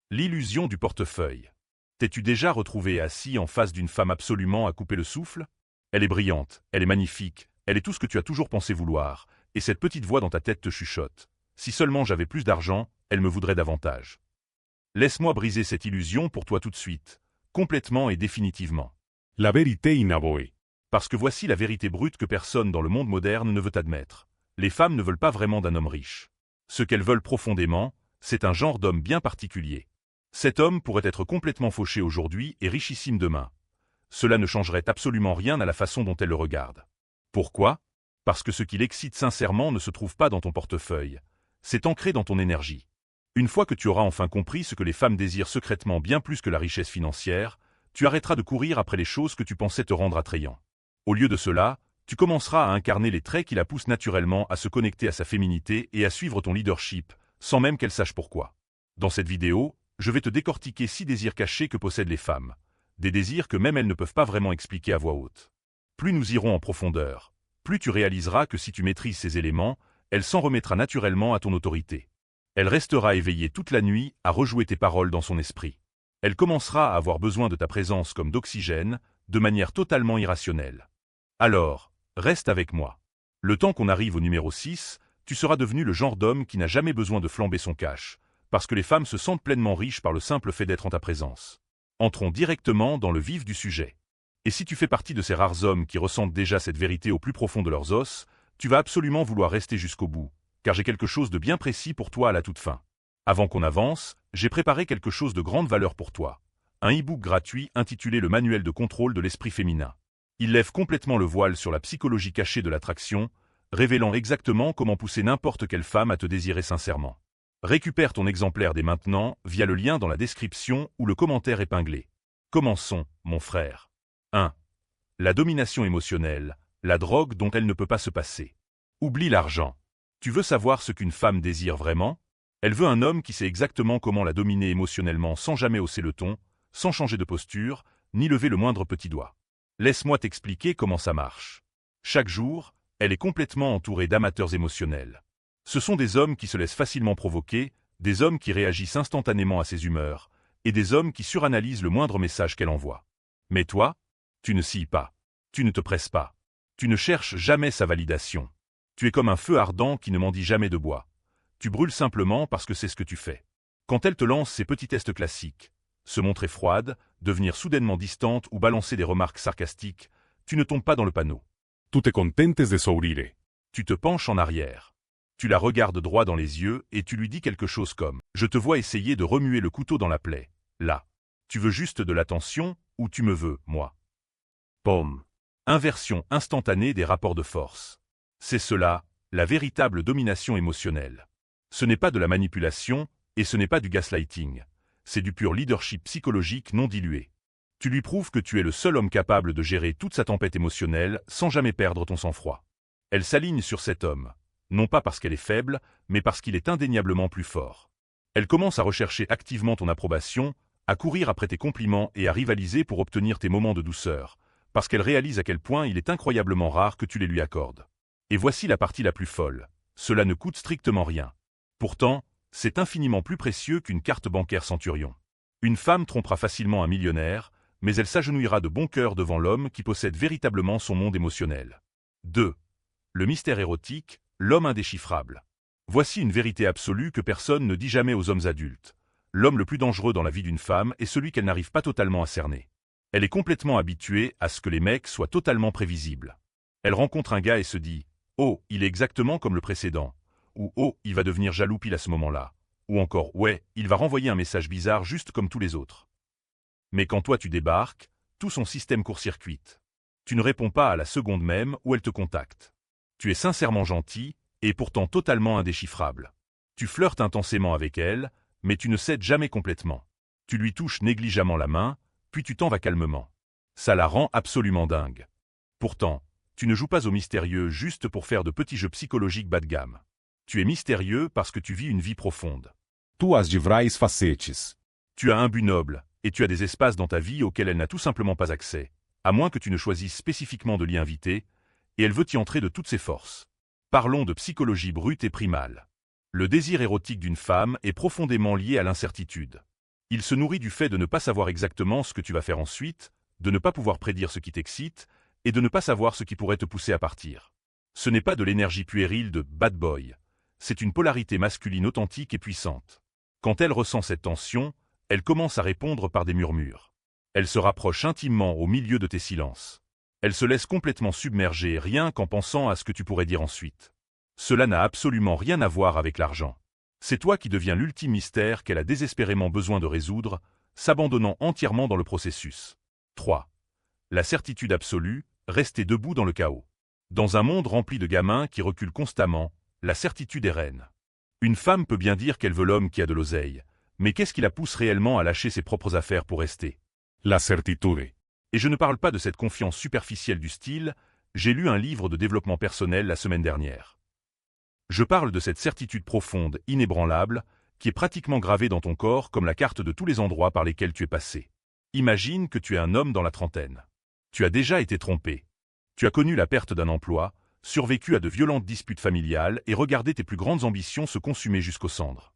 L'illusion du portefeuille. T'es-tu déjà retrouvé assis en face d'une femme absolument à couper le souffle? Elle est brillante, elle est magnifique, elle est tout ce que tu as toujours pensé vouloir, et cette petite voix dans ta tête te chuchote. Si seulement j'avais plus d'argent, elle me voudrait davantage. Laisse-moi briser cette illusion pour toi tout de suite, complètement et définitivement. La vérité inavouée. Parce que voici la vérité brute que personne dans le monde moderne ne veut admettre. Les femmes ne veulent pas vraiment d'un homme riche. Ce qu'elles veulent profondément, c'est un genre d'homme bien particulier. Cet homme pourrait être complètement fauché aujourd'hui et richissime demain. Cela ne changerait absolument rien à la façon dont elles le regardent. Pourquoi? Parce que ce qui l'excite sincèrement ne se trouve pas dans ton portefeuille. C'est ancré dans ton énergie. Une fois que tu auras enfin compris ce que les femmes désirent secrètement bien plus que la richesse financière, tu arrêteras de courir après les choses que tu pensais te rendre attrayant. Au lieu de cela, tu commenceras à incarner les traits qui la poussent naturellement à se connecter à sa féminité et à suivre ton leadership, sans même qu'elle sache pourquoi. Dans cette vidéo, je vais te décortiquer 6 désirs cachés que possèdent les femmes. Des désirs que même elles ne peuvent pas vraiment expliquer à voix haute. Plus nous irons en profondeur, plus tu réaliseras que si tu maîtrises ces éléments, elle s'en remettra naturellement à ton autorité. Elle restera éveillée toute la nuit à rejouer tes paroles dans son esprit. Elle commencera à avoir besoin de ta présence comme d'oxygène, de manière totalement irrationnelle. Alors, reste avec moi. Le temps qu'on arrive au numéro 6, tu seras devenu le genre d'homme qui n'a jamais besoin de flamber son cash, parce que les femmes se sentent pleinement riches par le simple fait d'être en ta présence. Entrons directement dans le vif du sujet. Et si tu fais partie de ces rares hommes qui ressentent déjà cette vérité au plus profond de leurs os, tu vas absolument vouloir rester jusqu'au bout, car j'ai quelque chose de bien précis pour toi à la toute fin. Avant qu'on avance, j'ai préparé quelque chose de grande valeur pour toi. Un e-book gratuit intitulé Le manuel de contrôle de l'esprit féminin. Il lève complètement le voile sur la psychologie cachée de l'attraction, révélant exactement comment pousser n'importe quelle femme à te désirer sincèrement. Récupère ton exemplaire dès maintenant via le lien dans la description ou le commentaire épinglé. Commençons, mon frère. 1. La domination émotionnelle, la drogue dont elle ne peut pas se passer. Oublie l'argent. Tu veux savoir ce qu'une femme désire vraiment? Elle veut un homme qui sait exactement comment la dominer émotionnellement sans jamais hausser le ton, sans changer de posture, ni lever le moindre petit doigt. Laisse-moi t'expliquer comment ça marche. Chaque jour, elle est complètement entourée d'amateurs émotionnels. Ce sont des hommes qui se laissent facilement provoquer, des hommes qui réagissent instantanément à ses humeurs, et des hommes qui suranalysent le moindre message qu'elle envoie. Mais toi, tu ne scies pas. Tu ne te presses pas. Tu ne cherches jamais sa validation. Tu es comme un feu ardent qui ne mendie jamais de bois. Tu brûles simplement parce que c'est ce que tu fais. Quand elle te lance ces petits tests classiques, se montrer froide, devenir soudainement distante ou balancer des remarques sarcastiques, tu ne tombes pas dans le panneau. Tu te contentes de sourire. Tu te penches en arrière. Tu la regardes droit dans les yeux et tu lui dis quelque chose comme « Je te vois essayer de remuer le couteau dans la plaie. Là. Tu veux juste de l'attention ou tu me veux, moi ?» Pomme. Inversion instantanée des rapports de force. C'est cela, la véritable domination émotionnelle. Ce n'est pas de la manipulation et ce n'est pas du gaslighting. C'est du pur leadership psychologique non dilué. Tu lui prouves que tu es le seul homme capable de gérer toute sa tempête émotionnelle sans jamais perdre ton sang-froid. Elle s'aligne sur cet homme, non pas parce qu'elle est faible, mais parce qu'il est indéniablement plus fort. Elle commence à rechercher activement ton approbation, à courir après tes compliments et à rivaliser pour obtenir tes moments de douceur, parce qu'elle réalise à quel point il est incroyablement rare que tu les lui accordes. Et voici la partie la plus folle. Cela ne coûte strictement rien. Pourtant, c'est infiniment plus précieux qu'une carte bancaire Centurion. Une femme trompera facilement un millionnaire, mais elle s'agenouillera de bon cœur devant l'homme qui possède véritablement son monde émotionnel. 2. Le mystère érotique, l'homme indéchiffrable. Voici une vérité absolue que personne ne dit jamais aux hommes adultes. L'homme le plus dangereux dans la vie d'une femme est celui qu'elle n'arrive pas totalement à cerner. Elle est complètement habituée à ce que les mecs soient totalement prévisibles. Elle rencontre un gars et se dit « Oh, il est exactement comme le précédent » ou « Oh, il va devenir jaloux pile à ce moment-là » ou encore « Ouais, il va renvoyer un message bizarre juste comme tous les autres ». Mais quand toi tu débarques, tout son système court-circuite. Tu ne réponds pas à la seconde même où elle te contacte. Tu es sincèrement gentil, et pourtant totalement indéchiffrable. Tu flirtes intensément avec elle, mais tu ne cèdes jamais complètement. Tu lui touches négligemment la main, puis tu t'en vas calmement. Ça la rend absolument dingue. Pourtant, tu ne joues pas au mystérieux juste pour faire de petits jeux psychologiques bas de gamme. Tu es mystérieux parce que tu vis une vie profonde. Tu as de vrais facetes. Tu as un but noble, et tu as des espaces dans ta vie auxquels elle n'a tout simplement pas accès, à moins que tu ne choisisses spécifiquement de l'y inviter, et elle veut y entrer de toutes ses forces. Parlons de psychologie brute et primale. Le désir érotique d'une femme est profondément lié à l'incertitude. Il se nourrit du fait de ne pas savoir exactement ce que tu vas faire ensuite, de ne pas pouvoir prédire ce qui t'excite, et de ne pas savoir ce qui pourrait te pousser à partir. Ce n'est pas de l'énergie puérile de « bad boy », c'est une polarité masculine authentique et puissante. Quand elle ressent cette tension, elle commence à répondre par des murmures. Elle se rapproche intimement au milieu de tes silences. Elle se laisse complètement submerger rien qu'en pensant à ce que tu pourrais dire ensuite. Cela n'a absolument rien à voir avec l'argent. C'est toi qui deviens l'ultime mystère qu'elle a désespérément besoin de résoudre, s'abandonnant entièrement dans le processus. 3. La certitude absolue, rester debout dans le chaos. Dans un monde rempli de gamins qui reculent constamment, la certitude est reine. Une femme peut bien dire qu'elle veut l'homme qui a de l'oseille, mais qu'est-ce qui la pousse réellement à lâcher ses propres affaires pour rester? La certitude. Et je ne parle pas de cette confiance superficielle du style « j'ai lu un livre de développement personnel la semaine dernière ». Je parle de cette certitude profonde, inébranlable, qui est pratiquement gravée dans ton corps comme la carte de tous les endroits par lesquels tu es passé. Imagine que tu es un homme dans la trentaine. Tu as déjà été trompé. Tu as connu la perte d'un emploi, survécu à de violentes disputes familiales et regardé tes plus grandes ambitions se consumer jusqu'aux cendres.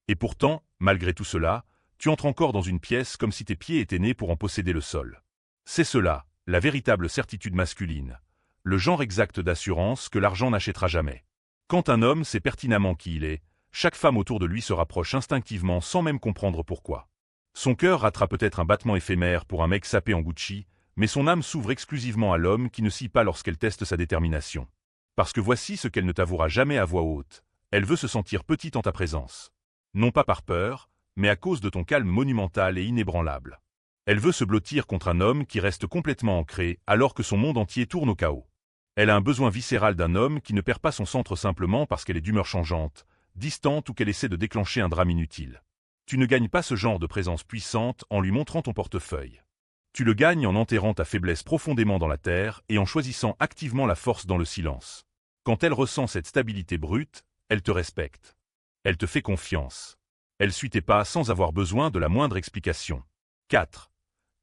Et pourtant, malgré tout cela, tu entres encore dans une pièce comme si tes pieds étaient nés pour en posséder le sol. C'est cela, la véritable certitude masculine, le genre exact d'assurance que l'argent n'achètera jamais. Quand un homme sait pertinemment qui il est, chaque femme autour de lui se rapproche instinctivement sans même comprendre pourquoi. Son cœur ratera peut-être un battement éphémère pour un mec sapé en Gucci, mais son âme s'ouvre exclusivement à l'homme qui ne scie pas lorsqu'elle teste sa détermination. Parce que voici ce qu'elle ne t'avouera jamais à voix haute, elle veut se sentir petite en ta présence. Non pas par peur, mais à cause de ton calme monumental et inébranlable. Elle veut se blottir contre un homme qui reste complètement ancré alors que son monde entier tourne au chaos. Elle a un besoin viscéral d'un homme qui ne perd pas son centre simplement parce qu'elle est d'humeur changeante, distante ou qu'elle essaie de déclencher un drame inutile. Tu ne gagnes pas ce genre de présence puissante en lui montrant ton portefeuille. Tu le gagnes en enterrant ta faiblesse profondément dans la terre et en choisissant activement la force dans le silence. Quand elle ressent cette stabilité brute, elle te respecte. Elle te fait confiance. Elle suit tes pas sans avoir besoin de la moindre explication. 4.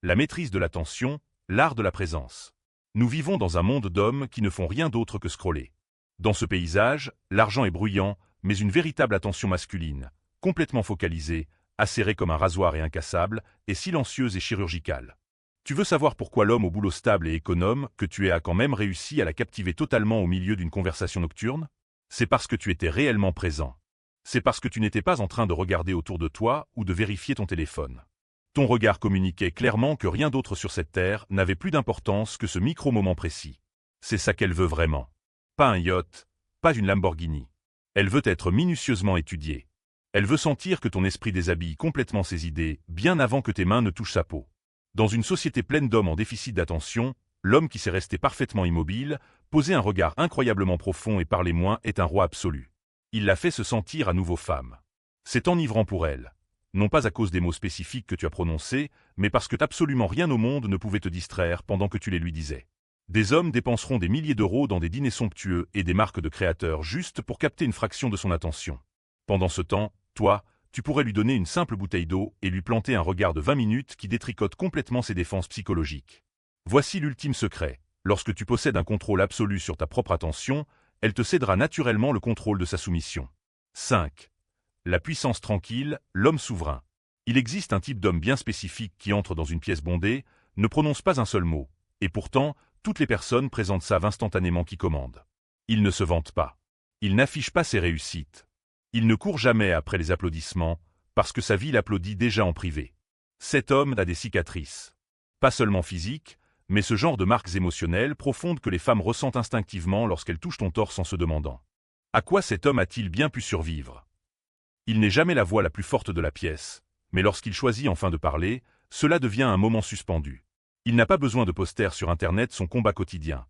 La maîtrise de l'attention, l'art de la présence. Nous vivons dans un monde d'hommes qui ne font rien d'autre que scroller. Dans ce paysage, l'argent est bruyant, mais une véritable attention masculine, complètement focalisée, acérée comme un rasoir et incassable, est silencieuse et chirurgicale. Tu veux savoir pourquoi l'homme au boulot stable et économe que tu es a quand même réussi à la captiver totalement au milieu d'une conversation nocturne? C'est parce que tu étais réellement présent. C'est parce que tu n'étais pas en train de regarder autour de toi ou de vérifier ton téléphone. Ton regard communiquait clairement que rien d'autre sur cette terre n'avait plus d'importance que ce micro-moment précis. C'est ça qu'elle veut vraiment. Pas un yacht, pas une Lamborghini. Elle veut être minutieusement étudiée. Elle veut sentir que ton esprit déshabille complètement ses idées, bien avant que tes mains ne touchent sa peau. Dans une société pleine d'hommes en déficit d'attention, l'homme qui sait rester parfaitement immobile, poser un regard incroyablement profond et parler moins est un roi absolu. Il la fait se sentir à nouveau femme. C'est enivrant pour elle. Non pas à cause des mots spécifiques que tu as prononcés, mais parce que absolument rien au monde ne pouvait te distraire pendant que tu les lui disais. Des hommes dépenseront des milliers d'euros dans des dîners somptueux et des marques de créateurs juste pour capter une fraction de son attention. Pendant ce temps, toi, tu pourrais lui donner une simple bouteille d'eau et lui planter un regard de 20 minutes qui détricote complètement ses défenses psychologiques. Voici l'ultime secret. Lorsque tu possèdes un contrôle absolu sur ta propre attention, elle te cédera naturellement le contrôle de sa soumission. 5. La puissance tranquille, l'homme souverain. Il existe un type d'homme bien spécifique qui entre dans une pièce bondée, ne prononce pas un seul mot, et pourtant, toutes les personnes présentent savent instantanément qui commande. Il ne se vante pas. Il n'affiche pas ses réussites. Il ne court jamais après les applaudissements, parce que sa vie l'applaudit déjà en privé. Cet homme a des cicatrices. Pas seulement physiques, mais ce genre de marques émotionnelles profondes que les femmes ressentent instinctivement lorsqu'elles touchent ton torse en se demandant « À quoi cet homme a-t-il bien pu survivre ?» Il n'est jamais la voix la plus forte de la pièce, mais lorsqu'il choisit enfin de parler, cela devient un moment suspendu. Il n'a pas besoin de poster sur Internet son combat quotidien.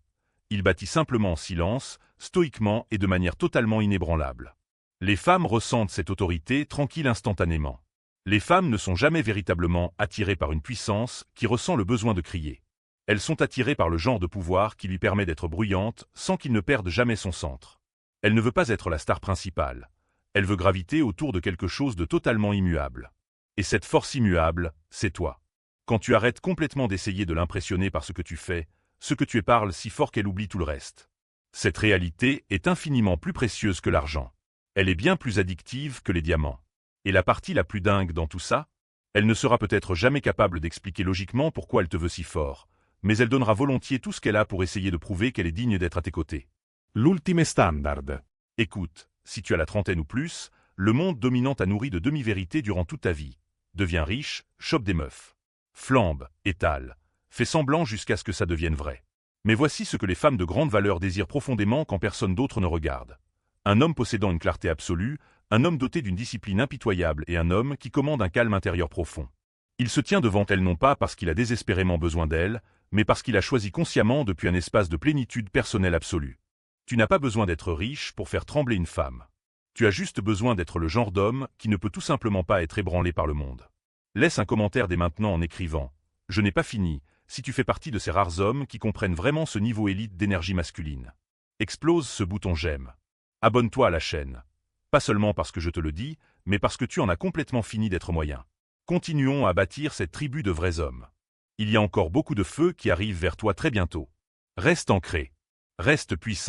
Il bâtit simplement en silence, stoïquement et de manière totalement inébranlable. Les femmes ressentent cette autorité tranquille instantanément. Les femmes ne sont jamais véritablement attirées par une puissance qui ressent le besoin de crier. Elles sont attirées par le genre de pouvoir qui lui permet d'être bruyante sans qu'il ne perde jamais son centre. Elle ne veut pas être la star principale. Elle veut graviter autour de quelque chose de totalement immuable. Et cette force immuable, c'est toi. Quand tu arrêtes complètement d'essayer de l'impressionner par ce que tu fais, ce que tu es parle si fort qu'elle oublie tout le reste. Cette réalité est infiniment plus précieuse que l'argent. Elle est bien plus addictive que les diamants. Et la partie la plus dingue dans tout ça, Elle ne sera peut-être jamais capable d'expliquer logiquement pourquoi elle te veut si fort, mais elle donnera volontiers tout ce qu'elle a pour essayer de prouver qu'elle est digne d'être à tes côtés. L'ultime standard. Écoute, si tu as la trentaine ou plus, le monde dominant t'a nourri de demi-vérités durant toute ta vie. Deviens riche, chope des meufs. Flambe, étale. Fais semblant jusqu'à ce que ça devienne vrai. Mais voici ce que les femmes de grande valeur désirent profondément quand personne d'autre ne regarde. Un homme possédant une clarté absolue, un homme doté d'une discipline impitoyable et un homme qui commande un calme intérieur profond. Il se tient devant elle non pas parce qu'il a désespérément besoin d'elle, mais parce qu'il a choisi consciemment depuis un espace de plénitude personnelle absolue. Tu n'as pas besoin d'être riche pour faire trembler une femme. Tu as juste besoin d'être le genre d'homme qui ne peut tout simplement pas être ébranlé par le monde. Laisse un commentaire dès maintenant en écrivant « Je n'ai pas fini » si tu fais partie de ces rares hommes qui comprennent vraiment ce niveau élite d'énergie masculine. Explose ce bouton j'aime. Abonne-toi à la chaîne. Pas seulement parce que je te le dis, mais parce que tu en as complètement fini d'être moyen. Continuons à bâtir cette tribu de vrais hommes. Il y a encore beaucoup de feux qui arrivent vers toi très bientôt. Reste ancré. Reste puissant.